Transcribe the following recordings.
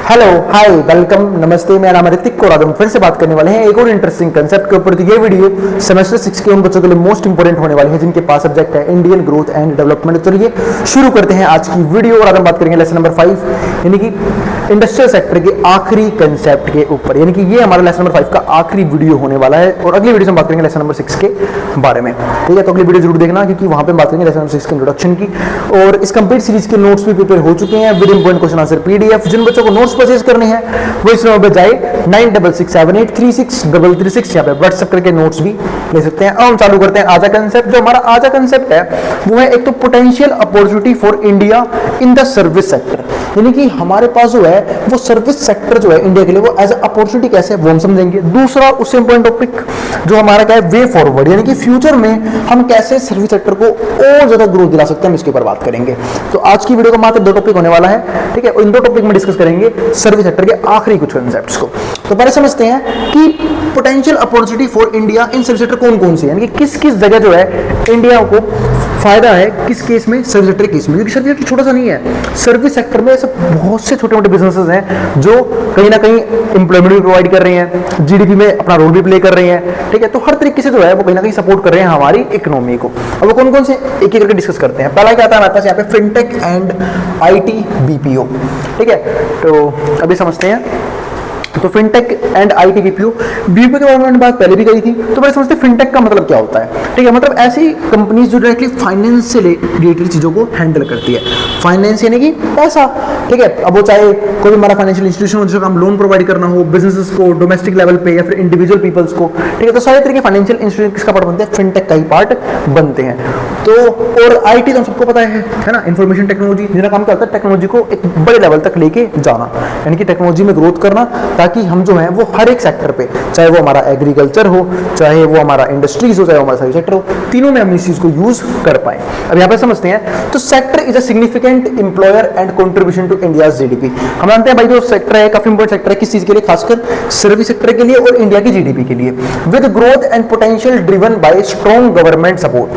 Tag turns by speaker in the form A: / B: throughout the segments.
A: Hello hi welcome नमस्ते, मेरा नाम है ऋतिक और आज हम फिर से बात करने वाले हैं एक और इंटरेस्टिंग कंसेप्ट के ऊपर। तो ये वीडियो सेमेस्टर 6 के उन बच्चों के लिए मोस्ट इंपोर्टेंट होने वाली है जिनके पास सब्जेक्ट है इंडियन ग्रोथ एंड डेवलपमेंट। चलिए शुरू करते हैं आज की वीडियो और आज हम बात करेंगे लेसन नंबर 5 यानी कि इंडस्ट्रियल सेक्टर के आखिरी कंसेप्ट के ऊपर। यानी कि ये हमारा लेसन नंबर 5 का आखिरी वीडियो होने वाला है और अगली वीडियो में बात करेंगे लेसन नंबर 6 के बारे में। ठीक है, तो अगली वीडियो जरूर देखना क्योंकि वहां पे बात करेंगे लेसन नंबर 6 के इंट्रोडक्शन की। और इस कंप्लीट सीरीज के नोट्स भी प्रिपेयर हो चुके हैं with important question answer PDF. जिन बच्चों को नोट्स परचेज करने हैं वो इस नंबर पे जाए 9667836336 यहाँ पे व्हाट्सएप करके नोट्स भी ले सकते हैं। अब हम चालू करते हैं आज का कंसेप्ट। जो हमारा आज का कंसेप्ट है वो है एक तो potential opportunity for India in the service sector. यानी कि हमारे पास जो है वो सर्विस सेक्टर जो है इंडिया के लिए वो एज अपॉर्चुनिटी कैसे है वो हम समझेंगे। दूसरा उससे इंपॉर्टेंट टॉपिक जो हमारा क्या है वे फॉरवर्ड, यानी कि फ्यूचर में हम कैसे सर्विस सेक्टर को और ज्यादा ग्रोथ दिला सकते हैं, हम इसके ऊपर बात करेंगे। तो आज की वीडियो का मात्र 2 टॉपिक होने वाला है। ठीक है, इन 2 टॉपिक में डिस्कस करेंगे सर्विस सेक्टर के आखिरी कुछ कंसेप्ट्स को। तो पहले समझते हैं कि potential opportunity for India in service sector कौन कौन सी है, यानी कि किस किस जगह जो है इंडिया को फायदा है, किस केस में सर्विस सेक्टर केस में। क्योंकि सर्विस सेक्टर छोटा सा नहीं है, सर्विस सेक्टर में ऐसे बहुत से छोटे मोटे बिजनेसेस हैं जो कहीं ना कहीं एम्प्लॉयमेंट भी प्रोवाइड कर रहे हैं, जीडीपी में अपना रोल भी प्ले कर रहे हैं। ठीक है, तो हर तरीके से जो है वो कहीं ना कहीं सपोर्ट कर रहे हैं हमारी इकोनॉमी को। अब वो कौन कौन से एक एक करके डिस्कस करते हैं। पहला क्या आता है हमारे पास यहाँ पे फिनटेक एंड आईटी बीपीओ। ठीक है, तो अभी समझते हैं। तो फिनटेक एंड आईटी बीपीओ के बारे में बात पहले भी कही थी, तो बड़े समझते हैं फिनटेक का मतलब क्या होता है। ठीक है, मतलब ऐसी कंपनीज जो डायरेक्टली फाइनेंस से रिलेटेड चीजों को हैंडल करती है। फाइनेंस यानी कि पैसा। ठीक है, अब वो चाहे कोई भी हमारा फाइनेंशियल इंस्टीट्यूशन हो जिसका हम लोन प्रोवाइड करना हो बिजनेसेस को डोमेस्टिक लेवल पे या फिर इंडिविजुअल पीपल्स को। ठीक है, तो सारे तरीके फाइनेंशियल इंस्टीट्यूशन किसका पार्ट बनते हैं, फिनटेक का ही पार्ट बनते हैं। तो और आईटी तो सबको पता है ना, इंफॉर्मेशन टेक्नोलॉजी, जिनका काम क्या होता है टेक्नोलॉजी को एक बड़े लेवल तक लेके जाना, यानी कि टेक्नोलॉजी में ग्रोथ करना ताकि हम जो है वो हर एक सेक्टर पे, चाहे वो हमारा एग्रीकल्चर हो, चाहे वो हमारा इंडस्ट्रीज हो, चाहे वो हमारा सर्विस सेक्टर हो, तीनों में हम इस चीज को यूज कर पाए। अब यहाँ पे समझते हैं, तो sector is a significant employer and contribution to India's GDP. हम जानते हैं भाई जो सेक्टर है काफी इंपॉर्टेंट सेक्टर है, किस चीज के लिए, खासकर सर्विस सेक्टर के लिए और इंडिया की जीडीपी के लिए। With growth and potential driven by strong government support,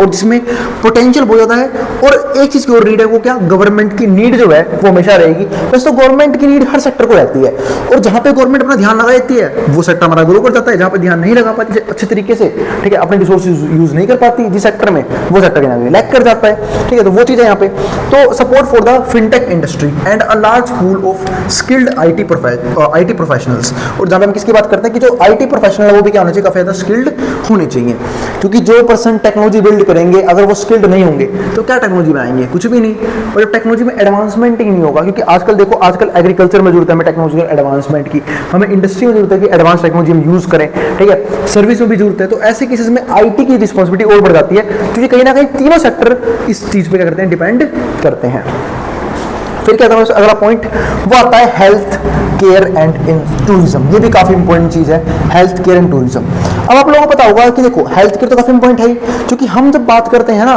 A: और जिसमें पोटेंशियल बहुत ज्यादा है। और एक चीज की और नीड है, वो क्या, गवर्नमेंट की नीड जो है वो हमेशा रहेगी। वैसे तो गवर्नमेंट की नीड हर सेक्टर को रहती है और जहां पे गवर्नमेंट अपना ध्यान लगा देती है वो सेक्टर हमारा ग्रो कर जाता है। जहां पे ध्यान नहीं लगा पाती अच्छे तरीके से, ठीक है, अपने रिसोर्सेज यूज नहीं कर पाती जिस सेक्टर में, वो सेक्टर के नाम लैक कर जाता है। ठीक है, तो वो चीज है यहाँ पे। तो support for the fintech industry and a large pool of skilled IT professionals. और जहां पे हम किसकी बात करते हैं कि जो आईटी प्रोफेशनल है वो भी क्या होना चाहिए, काफी ज्यादा स्किल्ड होने चाहिए। क्योंकि जो पर्सन टेक्नोलॉजी बिल्ड करेंगे अगर वो स्किल्ड नहीं होंगे तो क्या टेक्नोलॉजी बनाएंगे, कुछ भी नहीं। और जब टेक्नोलॉजी में एडवांसमेंट ही नहीं होगा, क्योंकि आजकल देखो, आजकल एग्रीकल्चर में जरूरत है हमें टेक्नोलॉजिकल एडवांसमेंट की, हमें इंडस्ट्री में जरूरत है कि एडवांस टेक्नोलॉजी हम यूज करें। ठीक है, सर्विस में भी जरूरत है। तो ऐसे केसेस में आईटी की रिस्पॉन्सिबिलिटी और बढ़ जाती है, क्योंकि कहीं ना कहीं तीनों सेक्टर इस चीज पे क्या करते हैं, डिपेंड करते हैं। फिर क्या था अगला पॉइंट, वो आता है health care and in tourism. ये भी काफी इंपॉर्टेंट चीज है, हेल्थ केयर एंड टूरिज्म। अब आप लोगों को पता होगा कि देखो हेल्थ केयर तो काफी इंपॉर्टेंट है, क्योंकि हम जब बात करते हैं ना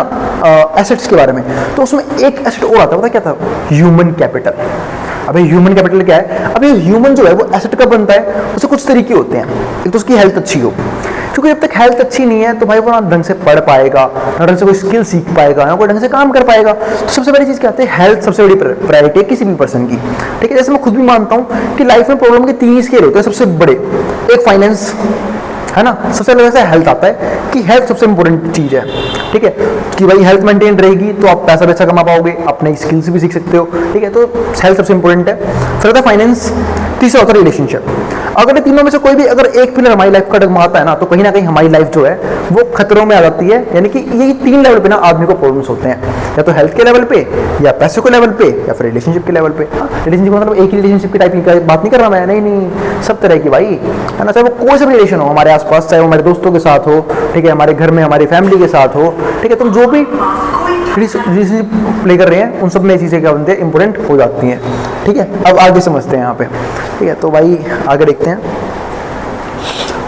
A: एसेट्स के बारे में, तो उसमें एक एसेट और आता है, पता क्या था, ह्यूमन कैपिटल। अबे ह्यूमन कैपिटल क्या है, अबे ह्यूमन जो है वो एसेट कब बनता है, उससे कुछ तरीके होते हैं। एक तो उसकी हेल्थ अच्छी हो, क्योंकि जब तक हेल्थ अच्छी नहीं है तो भाई वो ना ढंग से पढ़ पाएगा, ना ढंग से कोई स्किल सीख पाएगा, ना कोई ढंग से काम कर पाएगा। तो सबसे बड़ी चीज क्या आती है, हेल्थ सबसे बड़ी प्रायोरिटी है किसी भी पर्सन की। ठीक है, जैसे मैं खुद भी मानता हूँ कि लाइफ में प्रॉब्लम के 3 स्केल होते हैं सबसे बड़े। एक फाइनेंस है ना, सबसे पहले से हेल्थ आता है कि हेल्थ सबसे इंपॉर्टेंट चीज है। ठीक है, कि भाई हेल्थ मेंटेन रहेगी तो आप पैसा भी अच्छा कमा पाओगे, अपने स्किल्स भी सीख सकते हो। ठीक है, तो हेल्थ सबसे इंपॉर्टेंट है। फिर होता है फाइनेंस, तीसरा होता है रिलेशनशिप। अगर तीनों में से कोई भी अगर एक पिलर हमारी लाइफ का डगमगाता है ना, तो कहीं ना कहीं हमारी लाइफ जो है वो खतरों में आ जाती है। यानी कि ये 3 लेवल पे ना आदमी को प्रॉब्लम्स होते हैं, या तो हेल्थ के लेवल पे, या पैसे के लेवल पे, या फिर रिलेशनशिप के लेवल पे। रिलेशनशिप मतलब एक ही रिलेशनशिप की टाइप की बात नहीं कर रहा मैं, नहीं, सब तरह की भाई, है ना, चाहे वो कोई सा भी रिलेशन हो हमारे आसपास, चाहे वो हमारे दोस्तों के साथ हो, ठीक है, हमारे घर में हमारी फैमिली के साथ हो। ठीक है, तुम जो भी रिलेशनशिप प्ले कर रहे हैं उन सब में ये चीजें क्या बनती है, इंपॉर्टेंट हो जाती हैं। ठीक है, अब आगे समझते हैं यहाँ पे। ठीक है, तो भाई आगे देखते हैं।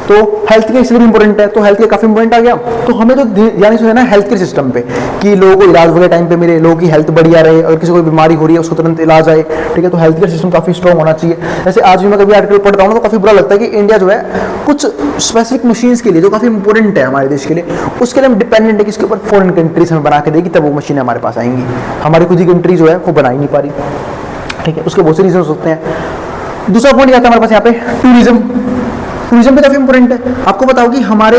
A: तो हेल्थ केयर इसलिए इंपॉर्टेंट है, तो हेल्थ केयर काफी इंपॉर्टेंट आ गया। तो हमें तो ध्यान से ना हेल्थ केयर सिस्टम पे, कि लोगों को इलाज वगैरह टाइम पे मिले, लोगों की हेल्थ बढ़िया रहे, अगर किसी को बीमारी हो रही है उसको तुरंत इलाज आए। ठीक है, तो हेल्थ केयर सिस्टम काफी स्ट्रॉन्ग होना चाहिए। जैसे आज भी मैं कभी आर्टिकल पढ़ता हूँ तो काफी बुरा लगता है कि इंडिया जो है कुछ स्पेसिफिक मशीन्स के लिए जो काफी इंपॉर्टेंट है हमारे देश के लिए, उसके लिए हम डिपेंडेंट है कि इसके ऊपर फॉरेन कंट्रीज हमें बना के देगी तब वो मशीनें हमारे पास आएंगी। हमारी खुद की कंट्री जो है वो बना ही नहीं पा रही। ठीक है, उसके बहुत से रीजन हो सकते हैं। दूसरा पॉइंट आता है हमारे पास यहाँ पे टूरिज्म। टूरिज्म भी काफी इंपॉर्टेंट है। आपको बताओ कि हमारे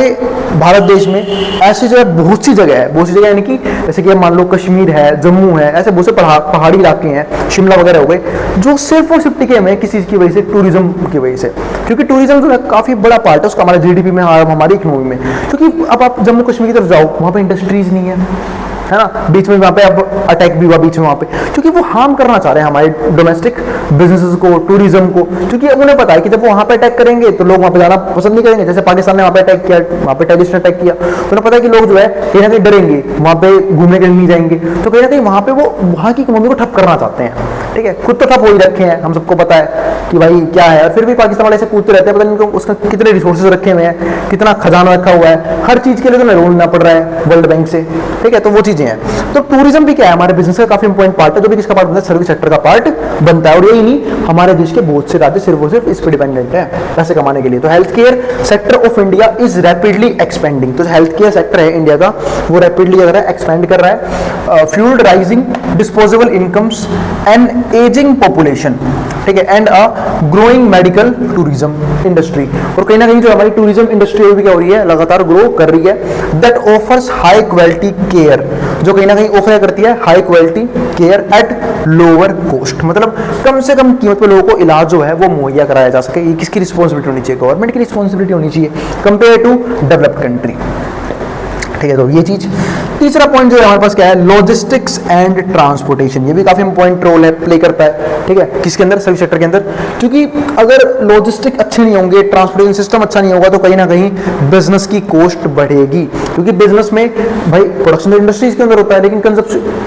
A: भारत देश में ऐसी जगह बहुत सी जगह है, बहुत सी जगह यानी कि जैसे कि मान लो कश्मीर है, जम्मू है, ऐसे बहुत से पहाड़ी इलाके हैं, शिमला वगैरह हो गए, जो सिर्फ और सिर्फ टिके हुए हैं किसी चीज की वजह से, टूरिज्म की वजह से। क्योंकि टूरिज्म जो है काफी बड़ा पार्ट है उसका हमारे जीडीपी में, हमारी इकोनॉमी में। क्योंकि अब आप जम्मू कश्मीर की तरफ जाओ, वहां पे इंडस्ट्रीज नहीं है ना, बीच में वहां पे अब अटैक भी हुआ बीच में वहां पे, क्योंकि वो हार्म करना चाह रहे हैं हमारे डोमेस्टिक बिजनेसेस को, टूरिज्म को। क्योंकि उन्हें पता है कि जब वो वहां पे अटैक करेंगे तो लोग वहां पे जाना पसंद नहीं करेंगे। जैसे पाकिस्तान ने वहां पे अटैक किया, वहां पे टेररिस्ट ने अटैक किया, तो उन्हें पता है कि लोग जो है कहीं ना कहीं डरेंगे, वहां पे घूमने के लिए नहीं जाएंगे, तो कहीं ना कहीं वहां पे वो वहां की इकोनॉमी को ठप करना चाहते हैं। ठीक है, खुद तो ठप हो ही रखे हैं, हम सबको पता है कि भाई क्या है, और फिर भी पाकिस्तान वाले ऐसे कूदते रहते हैं, पता नहीं उनको उसका कितने रिसोर्सेज रखे हुए हैं, कितना खजाना रखा हुआ है, हर चीज के लिए तो लोन लेना पड़ रहा है वर्ल्ड बैंक से। ठीक है, तो वो चीजें हैं। तो टूरिज्म भी क्या है, हमारे बिजनेस का काफी इंपॉर्टेंट पार्ट है, जो भी किसका पार्ट बनता है, सर्विस सेक्टर का पार्ट बनता है। और यही नहीं, हमारे देश के बहुत से राज्य सिर्फ और सिर्फ इस पर डिपेंडेंट है पैसे कमाने के लिए। तो health care sector of India is rapidly expanding. तो हेल्थ केयर सेक्टर है इंडिया का, वो रैपिडली एक्सपेंड कर रहा है, fuelled rising disposable incomes and ageing population. ठीक है, and a growing medical tourism industry. और कहीं ना कहीं जो हमारी टूरिज्म इंडस्ट्री है, क्या हो रही है, लगातार ग्रो कर रही है। That offers high quality care, जो कहीं ना कहीं ऑफर करती है high quality care at lower cost, मतलब कम से कम कीमत पे लोगों को इलाज जो है वो मुहैया कराया जा सके। ये किसकी रिस्पॉन्सिबिलिटी होनी चाहिए, गवर्नमेंट की रिस्पॉन्सिबिलिटी होनी चाहिए कंपेयर टू डेवलप्ड कंट्री। ठीक है, तो ये चीज। तीसरा पॉइंट जो है हमारे पास क्या है, लॉजिस्टिक्स एंड ट्रांसपोर्टेशन। ये भी काफी इंपॉर्टेंट रोल है, प्ले करता है। ठीक है, किसके अंदर, सर्विस सेक्टर के अंदर। क्योंकि अगर लॉजिस्टिक अच्छे नहीं होंगे, ट्रांसपोर्टेशन सिस्टम अच्छा नहीं होगा, तो कहीं ना कहीं बिजनेस की कॉस्ट बढ़ेगी। क्योंकि बिजनेस में भाई प्रोडक्शन इंडस्ट्रीज के अंदर होता है, लेकिन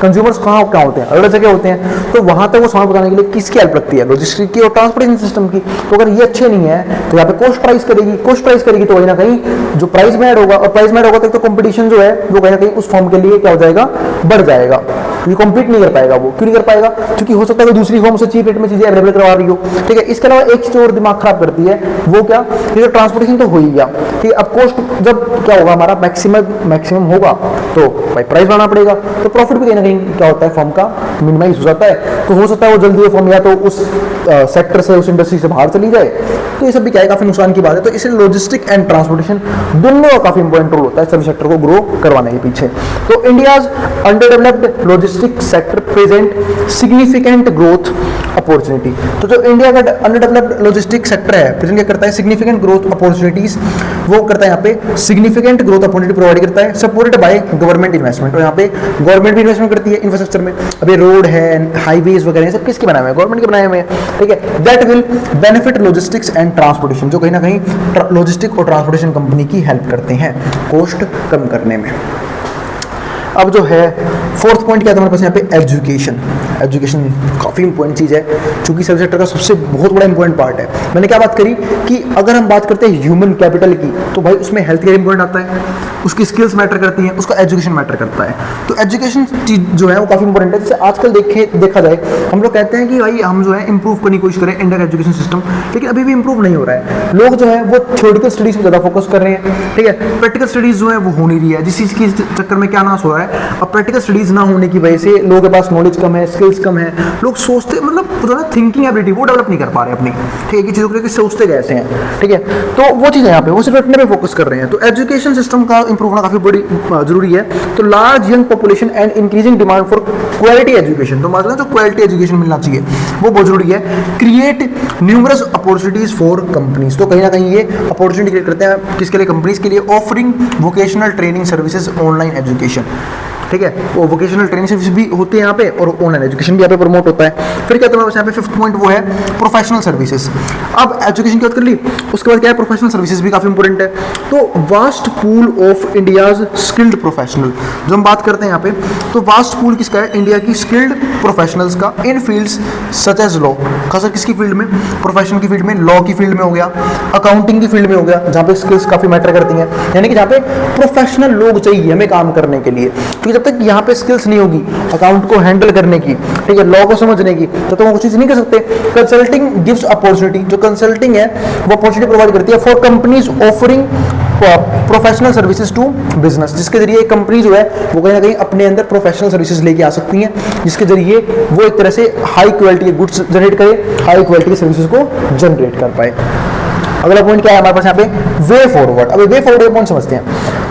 A: कंज्यूमर्स कहाँ होते हैं, अलग जगह होते हैं, तो वहां तक वो सामान पहुंचाने के लिए किसकी हेल्प लगती है, लॉजिस्टिक की और ट्रांसपोर्टेशन सिस्टम की। तो अगर ये अच्छे नहीं है तो यहाँ पे कॉस्ट प्राइस करेगी, तो कहीं ना कहीं जो प्राइस में ऐड होगा, और प्राइस में ऐड होगा तो कंपटीशन जो है वो कहीं ना कहीं उस फॉर्म के लिए क्या हो जाएगा, बढ़ जाएगा। क्योंकि कॉम्पीट नहीं कर पाएगा वो। क्यों नहीं कर पाएगा, क्योंकि हो सकता है कि दूसरी फॉर्म से चीप रेट में चीजें अवेलेबल करवा रही हो। ठीक है, इसके अलावा एक चीज और दिमाग खराब करती है, वो क्या, कि ट्रांसपोर्टेशन तो हो ही गया, ठीक है, अब कॉस्ट जब क्या होगा हमारा मैक्सिमम होगा तो भाई प्राइस बढ़ाना पड़ेगा, तो प्रॉफिट भी कहीं ना कहीं क्या होता है, फॉर्म का मिनिमाइज हो जाता है। तो हो सकता है वो जल्दी फॉर्म या तो उस सेक्टर से, उस इंडस्ट्री से बाहर चली जाए। तो ये सब भी क्या है, काफी नुकसान की बात है। तो इसलिए लॉजिस्टिक एंड ट्रांसपोर्टेशन दोनों का काफी इंपॉर्टेंट रोल होता है सर्विस सेक्टर को ग्रो करवाने के पीछे। तो India's under developed logistic sector present significant growth opportunity. तो जो इंडिया का अंडर डेवलप्ड लॉजिस्टिक सेक्टर है, प्रेजेंट क्या करता है, सिग्निफिकेंट ग्रोथ अपॉर्चुनिटीज वो करता है, यहाँ पे सिग्निफिकेंट ग्रोथ अपॉर्चुनिटी प्रोवाइड करता है, सपोर्टेड बाय गवर्नमेंट इन्वेस्टमेंट। और यहाँ पे गवर्नमेंट भी इन्वेस्टमेंट करती है इंफ्रास्ट्रक्चर में। अभी रोड है, हाईवेज वगैरह सब किसके बनाए हुए हैं, गवर्नमेंट के बनाए हुए हैं। ठीक है, that will benefit logistics and transportation, जो कहीं ना कहीं लॉजिस्टिक और ट्रांसपोर्टेशन कंपनी की हेल्प करते हैं कॉस्ट कम करने में। अब जो है फोर्थ पॉइंट क्या था हमारे पास यहाँ पे, एजुकेशन। एजुकेशन काफ़ी इंपॉर्टेंट चीज़ है, क्योंकि सर्विस सेक्टर का सबसे बहुत बड़ा इंपॉर्टेंट पार्ट है। मैंने क्या बात करी कि अगर हम बात करते हैं ह्यूमन कैपिटल की, तो भाई उसमें हेल्थ केयर इंपॉर्टेंट आता है, उसकी स्किल्स मैटर करती हैं, उसका एजुकेशन मैटर करता है। तो एजुकेशन चीज जो है वो काफ़ी इंपॉर्टेंट है। जैसे आजकल देखा जाए, हम लोग कहते हैं कि भाई हम जो है इंप्रूव करने की कोशिश करें इंडिया का एजुकेशन सिस्टम, लेकिन अभी भी इंप्रूव नहीं हो रहा है। लोग जो है वो थ्योरेटिकल स्टडीज में ज़्यादा फोकस कर रहे हैं। ठीक है, प्रैक्टिकल स्टडीज जो है वो हो नहीं रही है, जिस चीज़ की चक्कर में क्या नाश हो रहा है, अब प्रैक्टिकल स्टडीज ना होने की वजह से लोगों के पास नॉलेज कम है, स्किल्स कम है, लोग सोचते मतलब जो है थिंकिंग एबिलिटी वो डेवलप नहीं कर पा रहे अपनी। ठीक है, कि चीज़ों को सोचते कैसे हैं। ठीक है, तो वो चीज़ यहाँ पे वो सिर्फ अपने पे फोकस कर रहे हैं। तो एजुकेशन सिस्टम का इंप्रूव होना काफ़ी बड़ी जरूरी है। तो large young population and increasing demand for quality education, तो मतलब जो क्वालिटी एजुकेशन मिलना चाहिए वो बहुत जरूरी है। Create numerous opportunities for companies, तो कहीं ना कहीं ये अपॉर्चुनिटी क्रिएट करते हैं किसके लिए, कंपनीज के लिए। Offering vocational training services, online education. ठीक है, वो वोकेशनल ट्रेनिंग सर्विस भी होती है यहाँ पे, और ऑनलाइन एजुकेशन भी यहाँ पे प्रमोट होता है। फिर क्या तुम्हारे यहाँ पे फिफ्थ पॉइंट वो है प्रोफेशनल सर्विसेज। अब एजुकेशन की बात कर ली, उसके बाद क्या है, प्रोफेशनल सर्विसेज भी काफी इंपॉर्टेंट है। तो vast pool of India's skilled professional, जो हम बात करते हैं यहाँ पे, तो वास्ट पूल किसका है, इंडिया की स्किल्ड प्रोफेशनल्स का, इन फील्ड्स सच एज लॉ, खासकर किसकी फील्ड में, प्रोफेशनल की फील्ड में, लॉ की फील्ड में हो गया, अकाउंटिंग की फील्ड में हो गया, जहाँ पे स्किल्स काफी मैटर करती हैं, यानी कि जहाँ पे प्रोफेशनल लोग चाहिए हमें काम करने के लिए। क्योंकि जब जब तक यहाँ पे स्किल्स नहीं होगी अकाउंट को हैंडल करने की, ठीक है, लॉ को समझने की, तब तक वो कुछ चीज़ नहीं कर सकते। कंसल्टिंग गिव्स अपॉर्चुनिटी, जो कंसल्टिंग है वो अपॉर्चुनिटी प्रोवाइड करती है for companies offering professional services to business, जिसके जरिए कंपनी जो है वो कहीं ना कहीं अपने अंदर प्रोफेशनल सर्विसेज लेके आ सकती हैं, जिसके जरिए वो एक तरह से हाई क्वालिटी के गुड्स जनरेट करे, हाई क्वालिटी की सर्विसेज को जनरेट कर पाए। अगला पॉइंट क्या है हमारे पास यहाँ पे, वे फॉरवर्ड। अब वे फॉरवर्ड कौन समझते हैं,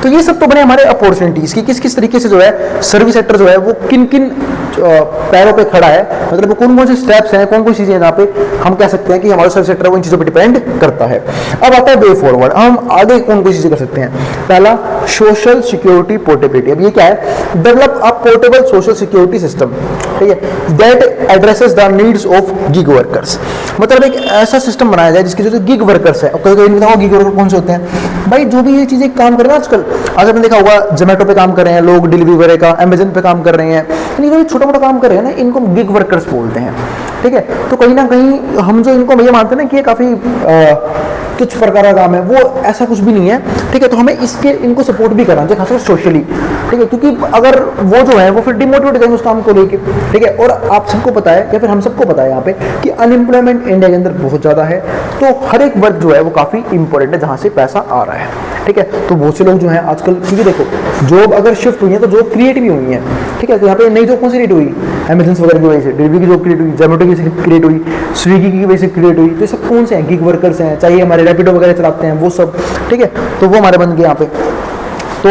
A: तो ये सब तो बने हमारे अपॉर्चुनिटीज की किस किस तरीके से जो है सर्विस सेक्टर जो है वो किन किन पैरों पे खड़ा है, मतलब कौन कौन से स्टेप्स हैं, कौन कौन चीजें जहाँ पे हम कह सकते हैं कि हमारा सर्विस सेक्टर वो इन चीजों पे डिपेंड करता है। अब आता है वे फॉरवर्ड, हम आगे कौन कौन चीजें कर सकते हैं। पहला, सोशल सिक्योरिटी पोर्टेबिलिटी। अब ये क्या है, develop a portable social security system, ठीक है, that addresses the needs of gig workers. मतलब एक ऐसा सिस्टम बनाया जाए जिसके जो गिग वर्कर्स है, कहीं कहीं बताओ गिग वर्कर कौन से होते हैं भाई, जो भी ये चीजें काम कर रहे हैं आजकल, आज आपने देखा होगा जोमेटो पे काम कर रहे हैं लोग, डिलीवरी वगैरह का, अमेजन पे काम कर रहे हैं, यानी छोटा मोटा काम कर रहे हैं ना, इनको गिग वर्कर्स बोलते हैं, ठीक है। तो कहीं ना कहीं हम जो इनको ये मानते हैं ना कि ये काफी कुछ प्रकार का काम है, वो ऐसा कुछ भी नहीं है, ठीक है। तो हमें इसके इनको सपोर्ट भी करना चाहिए, खासकर सोशली, ठीक है, क्योंकि अगर वो जो है वो फिर डिमोटिवेट हो जाएंगे उस काम को लेके, ठीक है। और आप सबको पता है या फिर हम सबको पता है यहाँ पे कि अनएम्प्लॉयमेंट इंडिया के अंदर बहुत ज्यादा है, तो हर एक वर्क जो है वो काफी इंपॉर्टेंट है जहां से पैसा आ रहा है, ठीक है। तो बहुत से लोग जो है आजकल, क्योंकि देखो जॉब अगर शिफ्ट हुई है तो जॉब क्रिएट भी हुई है, ठीक है। तो यहाँ पे नई जॉब कौन सी क्रिएट हुई, अमेजन वगैरह की वजह से, डिलीवरी की जॉब क्रिएट हुई, जोमेटो की क्रिएट हुई, स्विगी की वजह से क्रिएट हुई। तो ये सब कौन से हैं, गिग वर्कर्स हैं, चाहे हमारे रैपिडो वगैरह चलाते हैं वो सब, ठीक है। तो वो हमारे बन गए यहाँ पे। तो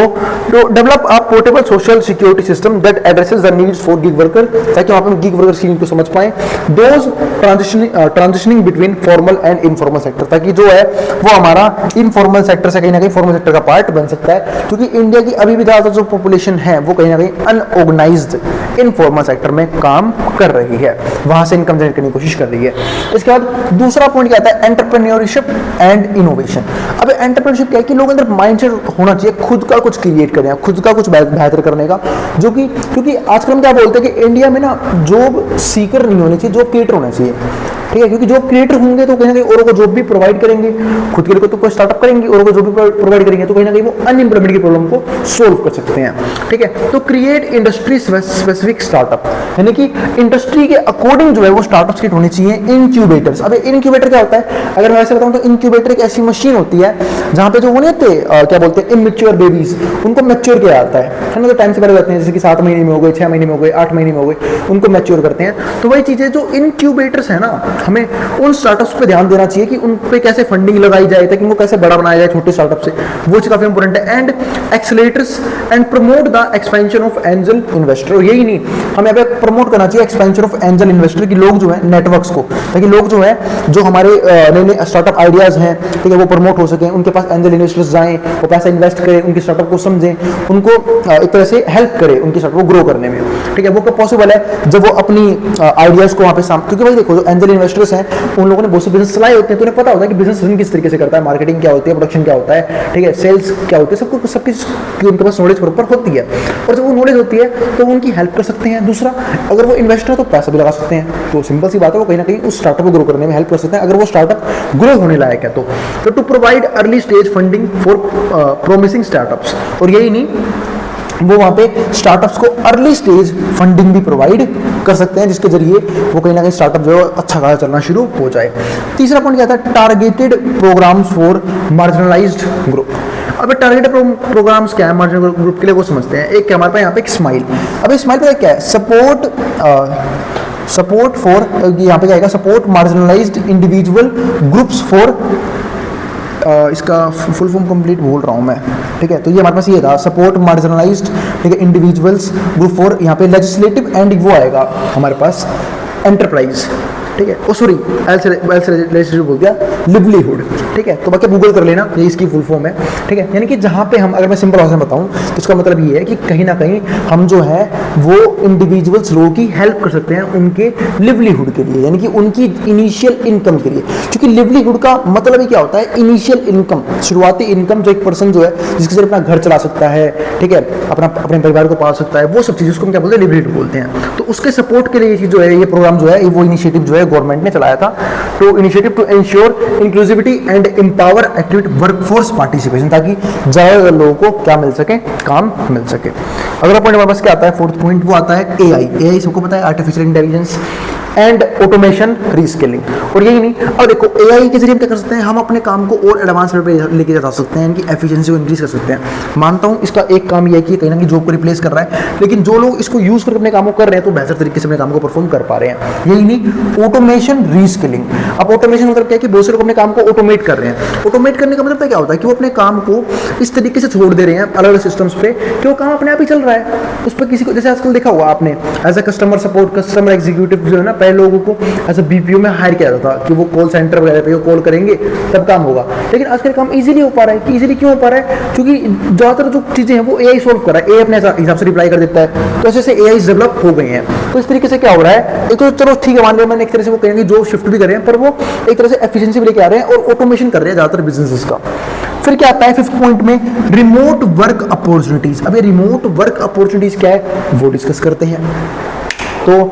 A: develop a portable social security system that addresses the needs for gig worker, ताकि वहाँ पे गिग वर्कर्स की नीड को समझ पाएं। Those transitioning between formal and informal sector, ताकि जो है वो हमारा इनफॉर्मल सेक्टर से कहीं ना कहीं फॉर्मल सेक्टर का पार्ट बन सकता है, क्योंकि इंडिया की अभी भी ज़्यादा जो पॉपुलेशन है वो कहीं ना कहीं अनऑर्गेनाइज्ड इनफॉर्मल सेक्टर में काम कर रही है, वहां से इनकम जनरेट करने की कोशिश कर रही है। इसके बाद दूसरा पॉइंट क्या आता है, एंटरप्रेन्योरशिप एंड इनोवेशन। अब एंटरप्रेन्योरशिप क्या है कि लोगों के अंदर माइंडसेट होना चाहिए खुद का कुछ क्रिएट करने का, खुद का कुछ बेहतर करने का, जो कि क्योंकि आजकल हम क्या बोलते हैं कि इंडिया में ना जॉब सीकर नहीं होने चाहिए, जॉब क्रिएटर होना चाहिए, ठीक है। क्योंकि जॉब क्रिएटर होंगे तो कहीं ना कहीं औरों को जॉब भी प्रोवाइड करेंगे, खुद के लिए तो कोई स्टार्टअप करेंगे, औरों को जॉब भी प्रोवाइड करेंगे, तो कहीं ना कहीं वो अनएम्प्लॉयमेंट की प्रॉब्लम को सोल्व कर सकते हैं, ठीक है। तो क्रिएट इंडस्ट्री स्पेसिफिक स्टार्टअप, यानी कि इंडस्ट्री के अकॉर्डिंग जो है वो स्टार्टअप्स क्रिएट होने चाहिए। इंक्यूबेटर्स, अब इनक्यूबेटर क्या होता है, अगर मैं ऐसे बताऊं तो इंक्यूबेटर एक ऐसी मशीन होती है जहां पे जो वो नहीं होते क्या बोलते हैं इमैच्योर बेबीज, उनको मैच्योर किया जाता है ना, तो टाइम से पहले जाते हैं, जैसे कि 7 महीने में हो गए, 6 महीने में हो गए, 8 महीने में हो गए, उनको मैच्योर करते हैं। तो वही चीजें जो इनक्यूबेटर्स है ना, हमें उन स्टार्टअप्स पे ध्यान देना चाहिए कि उन पे कैसे फंडिंग लगाई जाए ताकि उनको कैसे बड़ा बनाया जाए छोटे स्टार्टअप से, वो चीज काफी इंपॉर्टेंट है। And accelerators and promote the expansion of angel investor, और यही नहीं हमें यहाँ पे प्रमोट करना चाहिए एक्सपेंशन ऑफ एंजल इन्वेस्टर की, लोग जो है नेटवर्क्स को, ताकि लोग जो है जो हमारे नए नए स्टार्टअप आइडियाज हैं, ठीक है, वो प्रमोट हो सके, उनके पास एंजल इन्वेस्टर्स जाएं, वो पैसा इन्वेस्ट करें, उनके स्टार्टअप को समझें, उनको एक तरह से हेल्प करें उनके स्टार्टअप को ग्रो करने में, ठीक है। वो कब पॉसिबल है, जब वो अपनी आइडियाज को वहाँ पे क्योंकि भाई देखो जो एंजल इन्वेस्टर्स हैं उन लोगों ने बहुत से बिजनेस चलाए होते हैं, तो उन्हें पता होता है कि बिजनेस रन किस तरीके से करता है, मार्केटिंग क्या होती है, प्रोडक्शन क्या होता है, ठीक है, सेल्स क्या होती है, सबको सबकी उनके पास नॉलेज प्रॉपर होती है, और जब वो नॉलेज होती है तो वो उनकी हेल्प कर सकते हैं। दूसरा, अगर वो इन्वेस्टर है तो पैसा भी लगा सकते हैं, तो सिंपल सी बात है वो कहीं ना कहीं उस स्टार्टअप को ग्रो करने में हेल्प कर सकते हैं, अगर वो स्टार्टअप ग्रो होने लायक है तो to provide early stage funding for promising startups, और यही नहीं वो वहाँ पे स्टार्टअप्स को अर्ली स्टेज फंडिंग भी प्रोवाइड कर सकते हैं, जिसके जरिए वो कहीं ना कहीं स्टार्टअप जो है अच्छा खासा चलना शुरू हो जाए। तीसरा पॉइंट क्या था, targeted programs for marginalized group. अब टारगेटेड प्रोग्राम्स क्या है मार्जिनल ग्रुप के लिए, वो समझते हैं। एक क्या हमारे पास यहाँ पे एक स्माइल, अब स्माइल पे क्या है, सपोर्ट फॉर, यहाँ पे क्या आएगा, support marginalised individual groups for, इसका फुल फॉर्म कंप्लीट भूल रहा हूँ मैं, ठीक है। तो ये हमारे पास ये था, सपोर्ट मार्जिनलाइज्ड, ठीक है, इंडिविजुअल्स ग्रुप फॉर, यहाँ पे लेजिस्लेटिव एंड वो आएगा हमारे पास एंटरप्राइज, ठीक है, ओ सॉरी लेजिस्लेटिव बोल दिया, लिवलीहुड, ठीक है। तो बाकी गूगल कर लेना, ये इसकी फुल फॉर्म है, ठीक है। यानी कि जहाँ पे हम, अगर मैं सिंपल भाषा में बताऊँ तो इसका मतलब ये है कि कहीं ना कहीं हम जो है वो इंडिविजुअल्स लोगों की हेल्प कर सकते हैं उनके लिवलीहुड के लिए, यानी कि उनकी इनिशियल इनकम के लिए, क्योंकि लिवलीहुड का मतलब ही क्या होता है, इनिशियल इनकम, शुरुआती इनकम, जो एक पर्सन जो है जिसके से अपना घर चला सकता है, ठीक है, अपने परिवार को पाल सकता है, वो सब चीज़ उसको हम क्या बोलते हैं, लिवलीहुड बोलते हैं। तो उसके सपोर्ट के लिए ये चीज़ जो है, ये प्रोग्राम जो है, वो इनिशिएटिव जो है गवर्नमेंट ने चलाया था two initiative to ensure inclusivity and empower active workforce participation, ताकि ज्यादा लोगों को क्या मिल सके, काम मिल सके। अगला पॉइंट हमारे पास क्या आता है, फोर्थ पॉइंट, वो आता है एआई। एआई सबको पता है, artificial intelligence and automation rescaling. और यही नहीं, अब देखो एआई के जरिए हम क्या कर सकते हैं, हम अपने काम को और एडवांस लेवल पे लेके जा सकते हैं, इनकी एफिशिएंसी को इंक्रीज कर सकते हैं। मानता हूं इसका एक काम यह है कि कहीं ना कहीं जॉब को रिप्लेस कर रहा है, लेकिन जो लोग इसको यूज करके अपने काम को कर रहे हैं तो बेहतर तरीके से अपने काम को परफॉर्म कर पा रहे हैं। यही नहीं, ऑटोमेशन रीस्केलिंग। अब ऑटोमेशन मतलब क्या है कि बहुत से लोग अपने काम को ऑटोमेट कर रहे हैं। ऑटोमेट करने का मतलब क्या होता है कि वो अपने काम को इस तरीके से छोड़ दे रहे हैं अलग अलग सिस्टम्स पे कि वो काम अपने आप ही चल रहा है, उस पर किसी को, जैसे आजकल देखा हुआ आपने as a customer support, customer executive जो है ना, पहले लोगों को एज अ बीपीओ में हायर किया जाता था कि वो कॉल सेंटर वगैरह पे कॉल करेंगे तब काम होगा, लेकिन आजकल काम इजीली हो पा रहा है। कि इजीली क्यों हो पा रहा है, क्योंकि ज्यादातर जो चीजें हैं वो एआई सॉल्व कर रहा है, एआई अपने हिसाब से रिप्लाई कर देता है, तो ऐसे एआई डेवलप हो गए हैं। तो इस तरीके से क्या हो रहा है, एक तो चलो ठीक है, मान लिया मैंने एक तरह से वो कहेंगे जॉब शिफ्ट भी कर रहे हैं, पर वो एक तरह से एफिशिएंसी भी लेके आ रहे हैं और ऑटोमेशन कर रहे हैं ज्यादातर बिजनेसेस का। फिर क्या आता है फिफ्थ पॉइंट में, रिमोट वर्क अपॉर्चुनिटीज। अब ये रिमोट वर्क अपॉर्चुनिटीज क्या है वो डिस्कस करते हैं। तो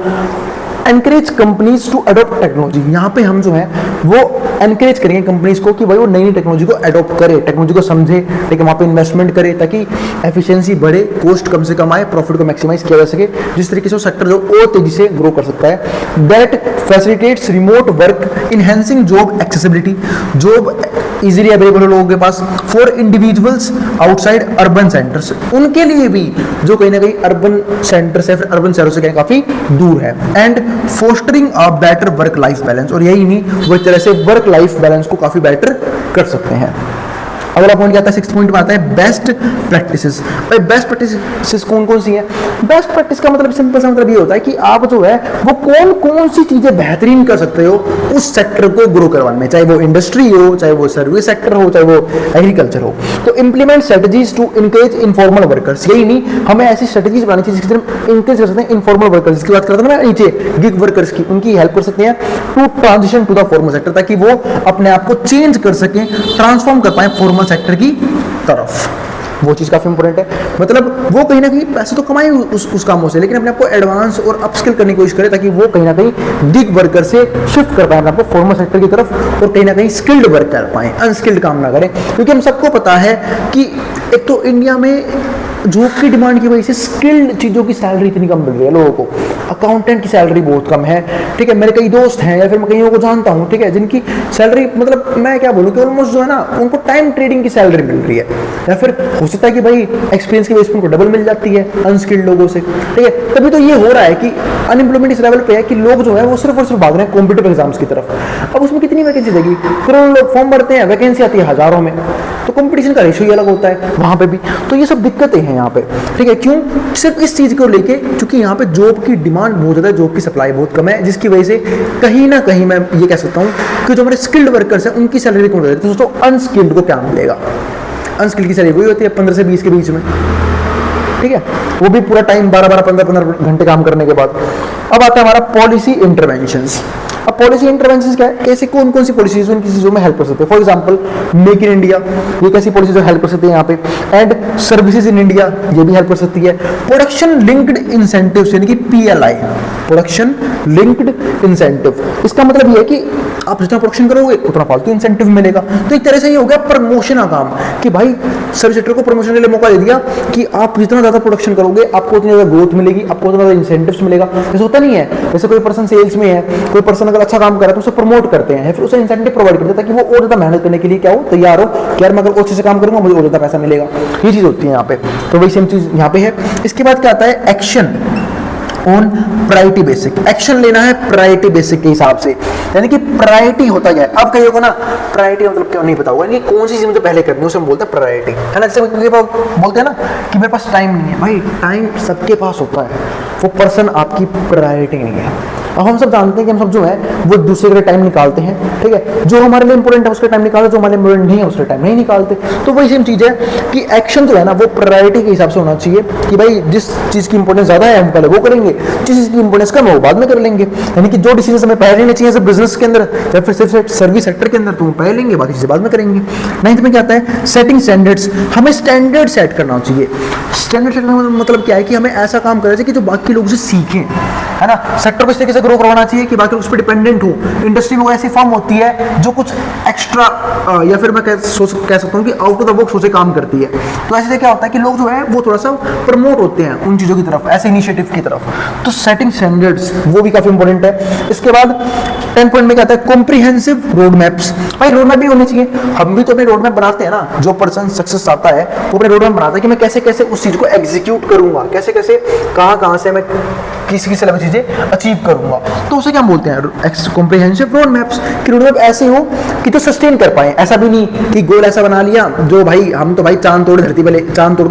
A: encourage companies to adopt technology, यहाँ पे हम जो है वो एनकरेज करेंगे कंपनीज को कि भाई वो नई नई टेक्नोलॉजी को अडॉप्ट करे, टेक्नोलॉजी को समझे, लेकिन वहाँ पे इन्वेस्टमेंट करे ताकि एफिशिएंसी बढ़े, कॉस्ट कम से कम आए, प्रॉफिट को मैक्सिमाइज किया जा सके, जिस तरीके से वो सेक्टर जो और तेजी से ग्रो कर सकता है। That facilitates remote work, enhancing job accessibility, job easily available हो लोगों के पास, for individuals outside urban centres, उनके लिए भी जो कहीं ना कहीं अर्बन सेंटर्स है, फिर अर्बन शहरों से काफी दूर है। And fostering a better work life balance, और यही नहीं, वो एक तरह से वर्क लाइफ बैलेंस को काफी बेटर कर सकते हैं। अगला पॉइंट क्या आता है, सिक्स्थ पॉइंट में आता है बेस्ट प्रैक्टिसेस। भाई बेस्ट प्रैक्टिसेस कौन कौन सी हैं? बेस्ट प्रैक्टिस का मतलब सिंपल सा मतलब ये होता है कि आप जो है वो कौन कौन सी चीजें बेहतरीन कर सकते हो उस सेक्टर को ग्रो करवाने में, चाहे वो इंडस्ट्री हो, चाहे वो सर्विस सेक्टर हो, चाहे वो एग्रीकल्चर हो। तो implement strategies to encourage informal workers, यही नहीं, हमें ऐसी स्ट्रेटजीज बनानी चाहिए जिसकी तरफ इंकरेज कर सकते हैं इनफॉर्मल वर्कर्स, जिसकी बात करता हूं मैं नीचे, गिग वर्कर्स की, उनकी हेल्प कर सकते हैं to transition to the formal sector, ताकि वो अपने आप को चेंज कर सकें, ट्रांसफॉर्म कर पाए फॉर्मल सेक्टर की तरफ। वो चीज काफी इंपॉर्टेंट है, मतलब वो कहीं ना कहीं पैसे तो कमाए उस कामों से, लेकिन अपने आप को एडवांस और अपस्किल करने की कोशिश करे ताकि वो कहीं ना कहीं गिग वर्कर से शिफ्ट कर पाए अपने आप को फॉर्मल सेक्टर की तरफ, और कहीं ना कहीं स्किल्ड वर्क कर पाए, अनस्किल्ड काम ना करें। क्योंकि हम सबको पता है कि एक तो इंडिया में जॉब की डिमांड की वजह से स्किल्ड चीज़ों की सैलरी इतनी कम मिल रही है लोगों को, अकाउंटेंट की सैलरी बहुत कम है, ठीक है। मेरे कई दोस्त हैं या फिर मैं कईयों को जानता हूँ, ठीक है, जिनकी सैलरी मतलब मैं क्या बोलूँ कि ऑलमोस्ट जो है ना उनको टाइम ट्रेडिंग की सैलरी मिल रही है, या फिर हो सकता है कि भाई एक्सपीरियंस की वजह से उनको डबल मिल जाती है अनस्किल्ड लोगों से, ठीक है। तभी तो ये हो रहा है कि अनएम्प्लॉयमेंट इस लेवल पे है कि लोग जो है वो सिर्फ और सिर्फ भाग रहे हैं कॉम्पिटिटिव एग्जाम्स की तरफ। अब उसमें कितनी वैकेंसी देगी, करोड़ों लोग फॉर्म भरते हैं, वैकेंसी आती है हजारों में, तो कंपटीशन का रेशियो ही अलग होता है वहां पे भी। तो ये सब दिक्कतें हैं यहाँ पे, ठीक है। क्यों? सिर्फ इस चीज को लेके, क्योंकि यहाँ पे जॉब की डिमांड बहुत ज्यादा है, जॉब की सप्लाई बहुत कम है, जिसकी वजह से कहीं ना कहीं मैं ये कह सकता हूँ कि जो हमारे स्किल्ड वर्कर्स हैं उनकी सैलरी कम हो जाती है। तो दोस्तों अनस्किल्ड को क्या मिलेगा? अनस्किल्ड की सैलरी वही होती है 15 से 20 के बीच में, ठीक है, वो भी पूरा टाइम 12-12, 15-15 घंटे काम करने के बाद। अब आता है हमारा पॉलिसी इंटरवेंशंस। अब पॉलिसी इंटरवेंशंस क्या है, कैसे कौन कौन सी पॉलिसीज उनकी चीजों में हेल्प कर सकते हैं। For example make in India, ये कैसी पॉलिसी जो हेल्प कर सकती है यहाँ पे, एंड सर्विसेज इन इंडिया, ये भी हेल्प कर सकती है। प्रोडक्शन लिंक्ड इंसेंटिव्स यानी कि पीएलआई, प्रोडक्शन लिंक्ड इंसेंटिव, इसका मतलब ये है कि आप जितना प्रोडक्शन करोगे उतना फालतू इंसेंटिव मिलेगा। तो एक तरह से ये हो गया प्रमोशन का काम कि भाई सर्विस सेक्टर को प्रमोशन के लिए मौका दे दिया कि आप जितना ज्यादा प्रोडक्शन करोगे आपको उतनी ज्यादा ग्रोथ मिलेगी, आपको उतना ज्यादा इंसेंटिव्स मिलेगा। जैसे होता नहीं है, जैसे कोई पर्सन सेल्स में है, कोई पर्सन अगर अच्छा काम कर रहा है तो उसे प्रमोट करते हैं, फिर उसे इंसेंटिव प्रोवाइड करते हैं ताकि वो और ज्यादा मेहनत करने के लिए क्या हो, तैयार हो कि यार मैं अगर अच्छे से काम करूंगा मुझे और ज्यादा पैसा मिलेगा। ये चीज होती है यहाँ पे। तो वही सेम चीज यहाँ पे है। इसके बाद क्या आता है, action on priority basic, action लेना है प्रायोरिटी बेसिक के हिसाब से, यानी कि प्रायोरिटी होता क्या है। अब कहीं को ना प्रायोरिटी मतलब क्यों नहीं पता होगा, यानी कौन सी चीज मुझे पहले करनी है उसे हम बोलते हैं प्रायोरिटी, है ना। जैसे बोलते हैं ना कि मेरे पास टाइम नहीं है, भाई टाइम सबके पास होता है, वो पर्सन आपकी प्रायोरिटी नहीं है। अब हम सब जानते हैं कि हम सब जो है वो दूसरे के लिए टाइम निकालते हैं, ठीक है, जो हमारे लिए इंपॉर्टेंट है उसका टाइम निकालते, जो हमारे लिए इंपॉर्टेंट नहीं है उसका टाइम नहीं निकालते। तो वही सेम चीज है कि एक्शन जो है ना वो प्रायोरिटी के हिसाब से होना चाहिए कि भाई जिस चीज की इंपॉर्टेंस ज्यादा है हम पहले वो करेंगे, जिस चीज की इंपॉर्टेंस कम है वो बाद में कर लेंगे। यानी कि जो डिसीजन हमें पहले लेने चाहिए बिजनेस के अंदर या फिर सिर्फ सर्विस सेक्टर के अंदर तो वो पहले लेंगे, बाकी चीजें बाद में करेंगे। नाइन्थ में क्या आता है, सेटिंग स्टैंडर्ड्स, हमें स्टैंडर्ड सेट करना चाहिए। स्टैंडर्ड सेट करना मतलब क्या है कि हमें ऐसा काम करना चाहिए कि जो बाकी लोग उसे सीखें, है ना। सेक्टर को इस तरीके से ग्रो करवाना चाहिए कि बाकी लोग उस पर डिपेंडेंट हो। इंडस्ट्री में कोई ऐसी फर्म होती है जो कुछ एक्स्ट्रा या फिर मैं कह सकता हूँ कि आउट ऑफ द बॉक्स सोचे काम करती है। तो ऐसे क्या होता है कि लोग जो है वो थोड़ा सा प्रमोट होते हैं उन चीज़ों की तरफ, ऐसे इनिशिएटिव की तरफ। तो सेटिंग स्टैंडर्ड्स वो भी काफ़ी इंपॉर्टेंट है। इसके बाद 10 पॉइंट में क्या आता है, कॉम्प्रिहेंसिव रोड मैप्स। भाई रोड मैप भी होनी चाहिए। हम भी तो अपने रोड मैप बनाते हैं ना, जो पर्सन सक्सेस आता है वो अपने रोड मैप बनाता है कि मैं कैसे कैसे उस चीज़ को एग्जीक्यूट करूंगा, कैसे कैसे कहाँ से मैं किस लेवल चीज़ें अचीव करूंगा। तो उसे क्या बोलते हैं, कॉम्प्रिहेंसिव रोड मैप्स। कि रोड मैप ऐसे हो कि तो सस्टेन कर पाए। ऐसा भी नहीं कि गोल ऐसा बना लिया जो भाई हम तो भाई चांद तोड़ के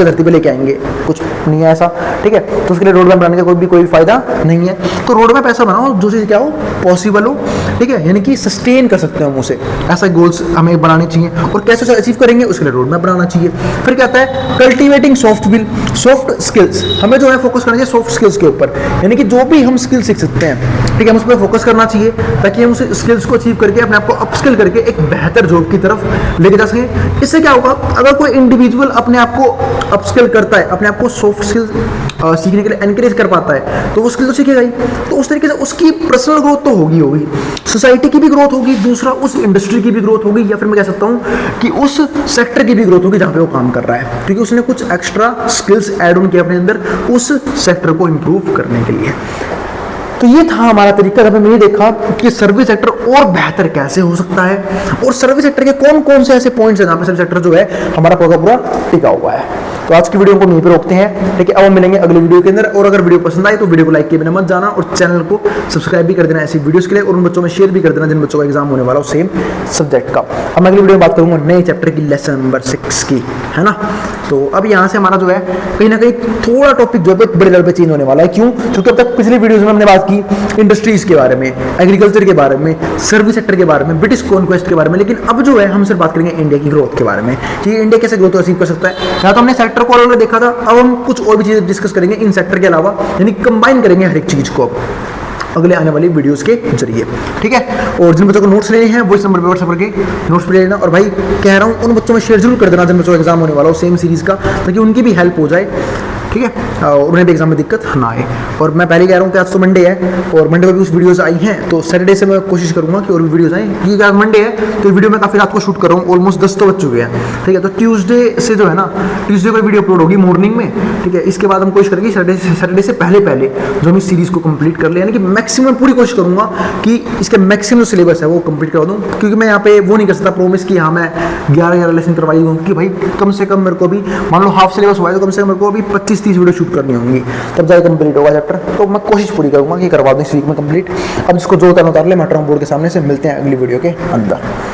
A: धरती पे लेके आएंगे, कुछ नहीं है ऐसा, ठीक है। तो उसके लिए रोड मैप बनाने का कोई फायदा नहीं है। तो रोड मैप ऐसा बनाओ जो चीज़ क्या हो, पॉसिबल हो, ठीक है, यानी कि सस्टेन कर सकते हैं हम उसे। ऐसा गोल्स हमें बनाने चाहिए और कैसे उसे अचीव करेंगे उसके लिए रोड मैप बनाना चाहिए। फिर क्या आता है, कल्टिवेटिंग सॉफ्ट स्किल्स। हमें जो है फोकस करना चाहिए सॉफ्ट स्किल्स के ऊपर, यानी कि जो भी हम स्किल सीख सकते हैं, ठीक है, हम उस पर फोकस करना चाहिए ताकि हम उस स्किल्स को अचीव करके अपने आप को अपस्किल करके एक बेहतर जॉब की तरफ लेके जा सकें। इससे क्या होगा, अगर कोई इंडिविजुअल अपने आप को अपस्किल करता है, अपने आप को सॉफ्ट स्किल्स सीखने के लिए एनकरेज कर पाता है, तो वो स्किल तो सीखेगा ही। तो उस तरीके से उसकी पर्सनल ग्रोथ तो होगी, सोसाइटी की भी ग्रोथ होगी, दूसरा उस इंडस्ट्री की भी ग्रोथ होगी, या फिर मैं कह सकता हूँ कि उस सेक्टर की भी ग्रोथ होगी जहाँ पे वो काम कर रहा है, क्योंकि उसने कुछ एक्स्ट्रा स्किल्स ऐड ऑन किया अपने अंदर उस सेक्टर को इंप्रूव करने के लिए। तो ये था हमारा तरीका जब हमने ये देखा कि सर्विस सेक्टर और बेहतर कैसे हो सकता है और सर्विस सेक्टर के कौन कौन से ऐसे पॉइंट्स हैं जहाँ पे सर्विस सेक्टर जो है हमारा पूरा टिका हुआ है। तो आज की वीडियो को यहीं पे रोकते हैं, ठीक है। अब हम मिलेंगे अगली वीडियो के अंदर। और अगर वीडियो पसंद आई तो वीडियो को लाइक किए बिना मत जाना और चैनल को सब्सक्राइब भी कर देना ऐसी वीडियोस के लिए, और उन बच्चों में शेयर भी कर देना जिन बच्चों का एग्जाम होने वाला हो सेम सब्जेक्ट का। हम अगली वीडियो में बात करूंगा नए चैप्टर की, लेसन नंबर 6 की, है ना। तो अब यहाँ से हमारा जो है कहीं ना कहीं थोड़ा टॉपिक जो है बड़े लेवल पे चेंज होने वाला है। क्यों? क्योंकि अब तक पिछली वीडियोज में हमने बात की इंडस्ट्रीज के बारे में, एग्रीकल्चर के बारे में, सर्विस सेक्टर के बारे में, ब्रिटिश कॉन्क्वेस्ट के बारे में, लेकिन अब जो है हम सिर्फ बात करेंगे इंडिया की ग्रोथ के बारे में कि इंडिया कैसे ग्रोथ अचीव कर सकता है। यहाँ तो हमने सेक्टर को अलग देखा था, अब हम कुछ और भी चीजें डिस्कस करेंगे इन सेक्टर के अलावा, यानी कंबाइन करेंगे हर एक चीज को अगले आने वाली वीडियोस के जरिए, ठीक है। और जिन बच्चों को नोट्स लेने हैं वो इस नंबर पे व्हाट्सएप करके नोट्स ले लेना। और भाई कह रहा हूँ उन बच्चों में शेयर जरूर कर देना जिन बच्चों का एग्जाम होने वाला हो सेम सीरीज का, ताकि उनकी भी हेल्प हो जाए, ठीक है, और उन्हें भी एग्जाम में दिक्कत ना आए। और मैं पहले कह रहा हूँ कि आज तो मंडे है और मंडे को भी कुछ वीडियोस आई हैं, तो सैटरडे से मैं कोशिश करूँगा कि और भी वीडियोस आए, क्योंकि आज मंडे है तो वीडियो मैं काफ़ी रात को शूट कर रहा हूँ, ऑलमोस्ट 10 तो बज चुके हैं, ठीक है। तो ट्यूसडे से जो है ना, ट्यूसडे को वीडियो अपलोड होगी मॉर्निंग में, ठीक है। इसके बाद हम कोशिश करेंगे सैटरडे से पहले जो हम इस सीरीज को कंप्लीट कर ले, यानी कि मैक्सिमम पूरी कोशिश करूँगा कि इसके मैक्सिमम सिलेबस है वो कंप्लीट करवा दूँ, क्योंकि मैं यहाँ पे वो नहीं कर सकता प्रॉमिस कि हाँ मैं 11 लेसन करवाई दूँ, कि भाई कम से कम मेरे को भी मान लो हाफ सिलेबस हुआ है तो कम से कम मेरे को अभी 25-30 वीडियो शूट करनी होंगी, तब जाकर कंप्लीट होगा चैप्टर। तो मैं कोशिश पूरी करूंगा कि करवा दूं इस वीक में कंप्लीट। अब इसको जो उतार ले, मैं बोर्ड के सामने से मिलते हैं अगली वीडियो के अंदर।